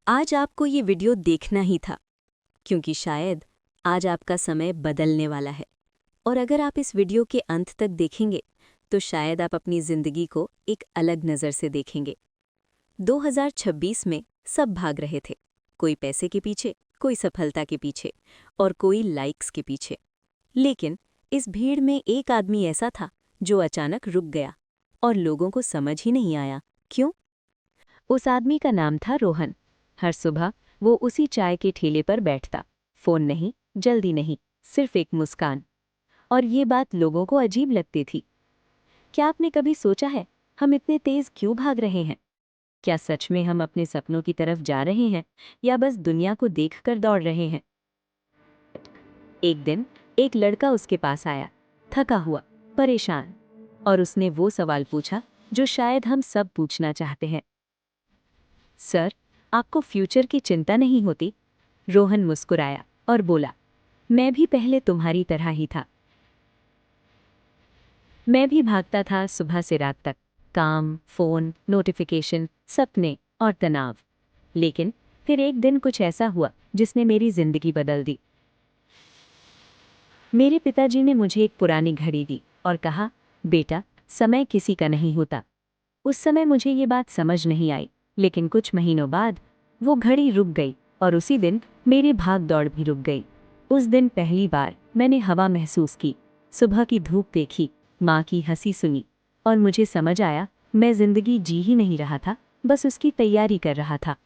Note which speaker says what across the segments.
Speaker 1: आज आपको ये वीडियो देखना ही था क्योंकि शायद आज आपका समय बदलने वाला है। और अगर आप इस वीडियो के अंत तक देखेंगे तो शायद आप अपनी ज़िंदगी को एक अलग नज़र से देखेंगे। 2026 में सब भाग रहे थे, कोई पैसे के पीछे, कोई सफलता के पीछे और कोई लाइक्स के पीछे। लेकिन इस भीड़ में एक आदमी ऐसा था जो अचानक रुक गया और लोगों को समझ ही नहीं आया क्यों। उस आदमी का नाम था रोहन। हर सुबह वो उसी चाय के ठेले पर बैठता, फोन नहीं, जल्दी नहीं, सिर्फ एक मुस्कान। और ये बात लोगों को अजीब लगती थी। क्या आपने कभी सोचा है हम इतने तेज क्यों भाग रहे हैं? क्या सच में हम अपने सपनों की तरफ जा रहे हैं या बस दुनिया को देखकर दौड़ रहे हैं? एक दिन एक लड़का उसके पास आया, थका हुआ, परेशान, और उसने वो सवाल पूछा जो शायद हम सब पूछना चाहते हैं। सर, आपको फ्यूचर की चिंता नहीं होती? रोहन मुस्कुराया और बोला, मैं भी पहले तुम्हारी तरह ही था। मैं भी भागता था सुबह से रात तक, काम, फोन, नोटिफिकेशन, सपने और तनाव। लेकिन फिर एक दिन कुछ ऐसा हुआ जिसने मेरी जिंदगी बदल दी। मेरे पिताजी ने मुझे एक पुरानी घड़ी दी और कहा, बेटा, समय किसी का नहीं होता। उस समय मुझे ये बात समझ नहीं आई, लेकिन कुछ महीनों बाद वो घड़ी रुक गई और उसी दिन मेरी भाग दौड़ भी रुक गई। उस दिन पहली बार मैंने हवा महसूस की, सुबह की धूप देखी, माँ की हंसी सुनी, और मुझे समझ आया मैं जिंदगी जी ही नहीं रहा था, बस उसकी तैयारी कर रहा था।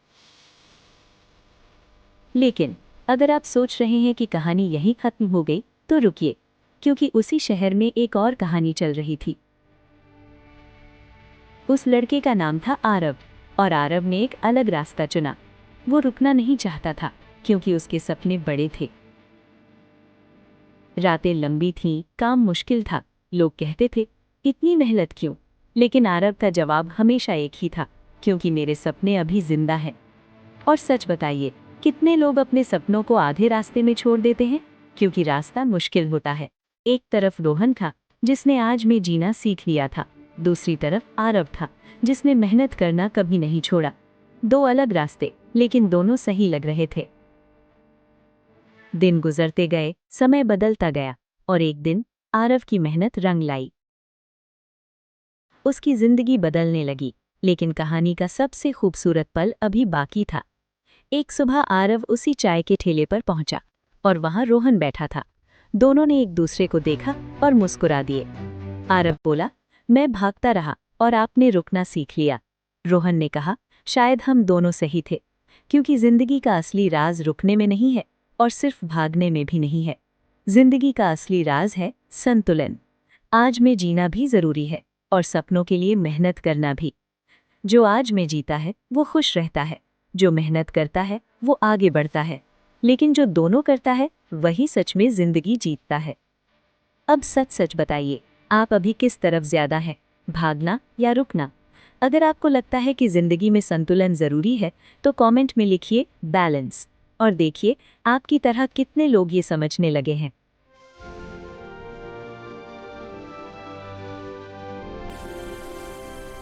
Speaker 1: लेकिन अगर आप सोच रहे हैं कि कहानी यहीं खत्म हो गई, तो रुकिए, क्योंकि उसी शहर में एक और कहानी चल रही थी। उस लड़के का नाम था आरव, और आरव ने एक अलग रास्ता चुना। वो रुकना नहीं चाहता था क्योंकि उसके सपने बड़े थे। रातें लंबी थीं, काम मुश्किल था, लोग कहते थे, इतनी मेहनत क्यों? लेकिन आरव का जवाब हमेशा एक ही था, क्योंकि मेरे सपने अभी जिंदा हैं। और सच बताइए, कितने लोग अपने सपनों को आधे रास्ते में छोड़ देते हैं क्योंकि रास्ता मुश्किल होता है? एक तरफ रोहन था जिसने आज में जीना सीख लिया था, दूसरी तरफ आरव था जिसने मेहनत करना कभी नहीं छोड़ा। दो अलग रास्ते, लेकिन दोनों सही लग रहे थे। दिन गुजरते गए, समय बदलता गया, और एक दिन आरव की मेहनत रंग लाई। उसकी जिंदगी बदलने लगी। लेकिन कहानी का सबसे खूबसूरत पल अभी बाकी था। एक सुबह आरव उसी चाय के ठेले पर पहुंचा और वहां रोहन बैठा था। दोनों ने एक दूसरे को देखा और मुस्कुरा दिए। आरव बोला, मैं भागता रहा और आपने रुकना सीख लिया। रोहन ने कहा, शायद हम दोनों सही थे, क्योंकि जिंदगी का असली राज रुकने में नहीं है और सिर्फ भागने में भी नहीं है। जिंदगी का असली राज है संतुलन। आज में जीना भी जरूरी है और सपनों के लिए मेहनत करना भी। जो आज में जीता है वो खुश रहता है, जो मेहनत करता है वो आगे बढ़ता है, लेकिन जो दोनों करता है वही सच में जिंदगी जीतता है। अब सच सच बताइए, आप अभी किस तरफ ज्यादा हैं, भागना या रुकना? अगर आपको लगता है कि जिंदगी में संतुलन जरूरी है तो कमेंट में लिखिए बैलेंस, और देखिए आपकी तरह कितने लोग ये समझने लगे हैं।